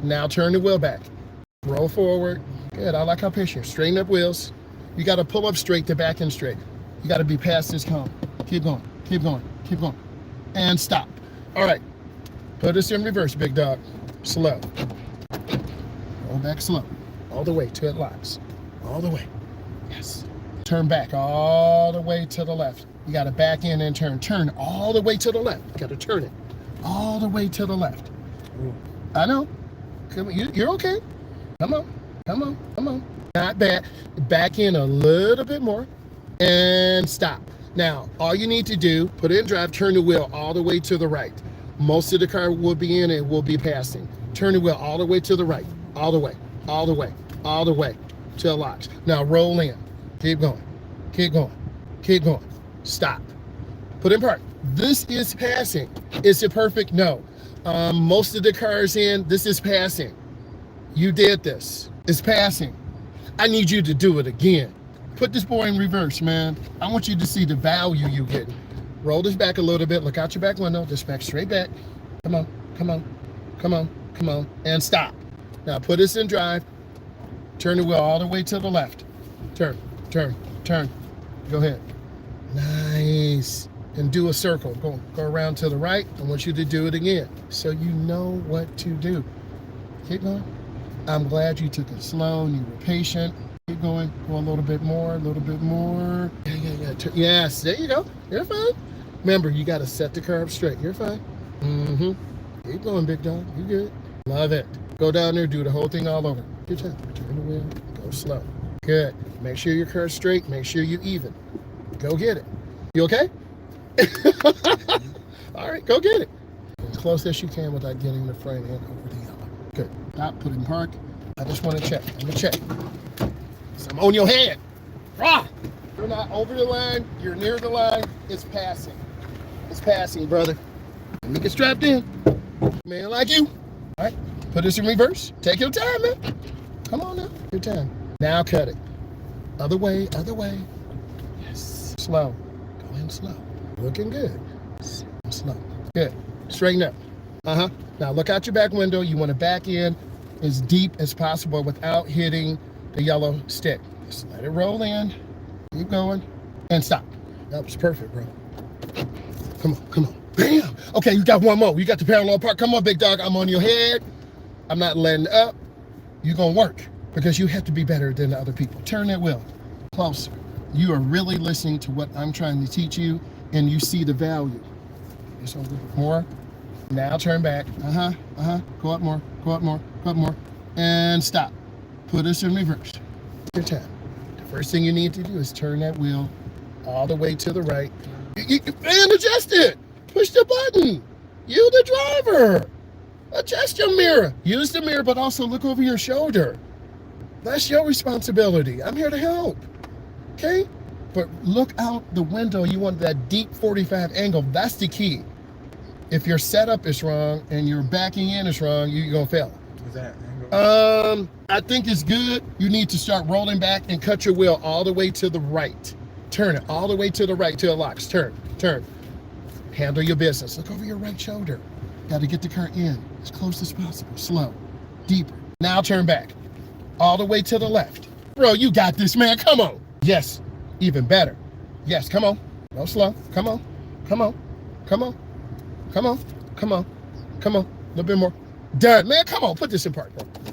Now turn the wheel back. Roll forward. Good. I like how patient. Straighten up wheels. You got to pull up straight to back end straight. You got to be past this cone. Keep going. Keep going. Keep going. And stop. All right. Put us in reverse, big dog. Slow. Roll back slow. All the way till it locks. All the way. Yes. Turn back all the way to the left. You got to back in and turn. Turn all the way to the left. You got to turn it all the way to the left. I know. Come on. You're okay. Come on. Come on. Come on. Not bad. Back in a little bit more and stop. Now, all you need to do, put it in drive, turn the wheel all the way to the right. Most of the car will be in and will be passing. Turn the wheel all the way to the right. All the way. All the way. All the way till it locks. Now roll in. Keep going. Keep going. Keep going. Stop. Put in park. This is passing. Is it perfect? No. Most of the cars in, this is passing. You did this. It's passing. I need you to do it again. Put this boy in reverse, man. I want you to see the value you get. Roll this back a little bit. Look out your back window. Just back straight back. Come on. Come on. Come on. Come on. And stop. Now put this in drive. Turn the wheel all the way to the left. Turn. Turn. Turn. Go ahead. Nice. And do a circle. Go around to the right. I want you to do it again so you know what to do. Keep going. I'm glad you took it slow and you were patient. Keep going. Go a little bit more. A little bit more. Yeah. Yes. There you go. You're fine. Remember, you got to set the car up straight. You're fine. Keep going, big dog. You good. Love it. Go down there. Do the whole thing all over. Good job. Turn the wheel. Go slow. Good. Make sure your car's straight. Make sure you even. Go get it. You okay? All right, go get it. As close as you can without getting the front end over the yellow. Good. Stop, put in park. I just want to check. Let me check. So I'm on your head. Rah! You're not over the line. You're near the line. It's passing. It's passing, brother. Let me get strapped in. Man like you. All right, put this in reverse. Take your time, man. Come on now. Your time. Now cut it. Other way, other way. Yes. Slow. Go in slow. Looking good. Slow. Good. Straighten up. Now look out your back window. You want to back in as deep as possible without hitting the yellow stick. Just let it roll in. Keep going. And stop. That was perfect, bro. Come on. Come on. Bam! Okay, you got one more. You got the parallel park. Come on, big dog. I'm on your head. I'm not letting up. You're going to work because you have to be better than the other people. Turn that wheel closer. You are really listening to what I'm trying to teach you, and you see the value. Just a little bit more. Now turn back. Go up more. Go up more. Go up more. And stop. Put us in reverse. Your time. The first thing you need to do is turn that wheel all the way to the right. And adjust it. Push the button. You the driver. Adjust your mirror. Use the mirror, but also look over your shoulder. That's your responsibility. I'm here to help. Okay? But look out the window. You want that deep 45 angle. That's the key. If your setup is wrong and your backing in is wrong, you're going to fail. What's that angle? I think it's good. You need to start rolling back and cut your wheel all the way to the right. Turn it all the way to the right till it locks. Turn. Handle your business. Look over your right shoulder. Got to get the car in as close as possible. Slow. Deeper. Now turn back. All the way to the left. Bro, you got this, man. Come on. Yes. Even better. Yes, come on. Go slow. Come on. Come on. Come on. Come on. Come on. Come on. A little bit more. Done. Man, come on. Put this in park, bro.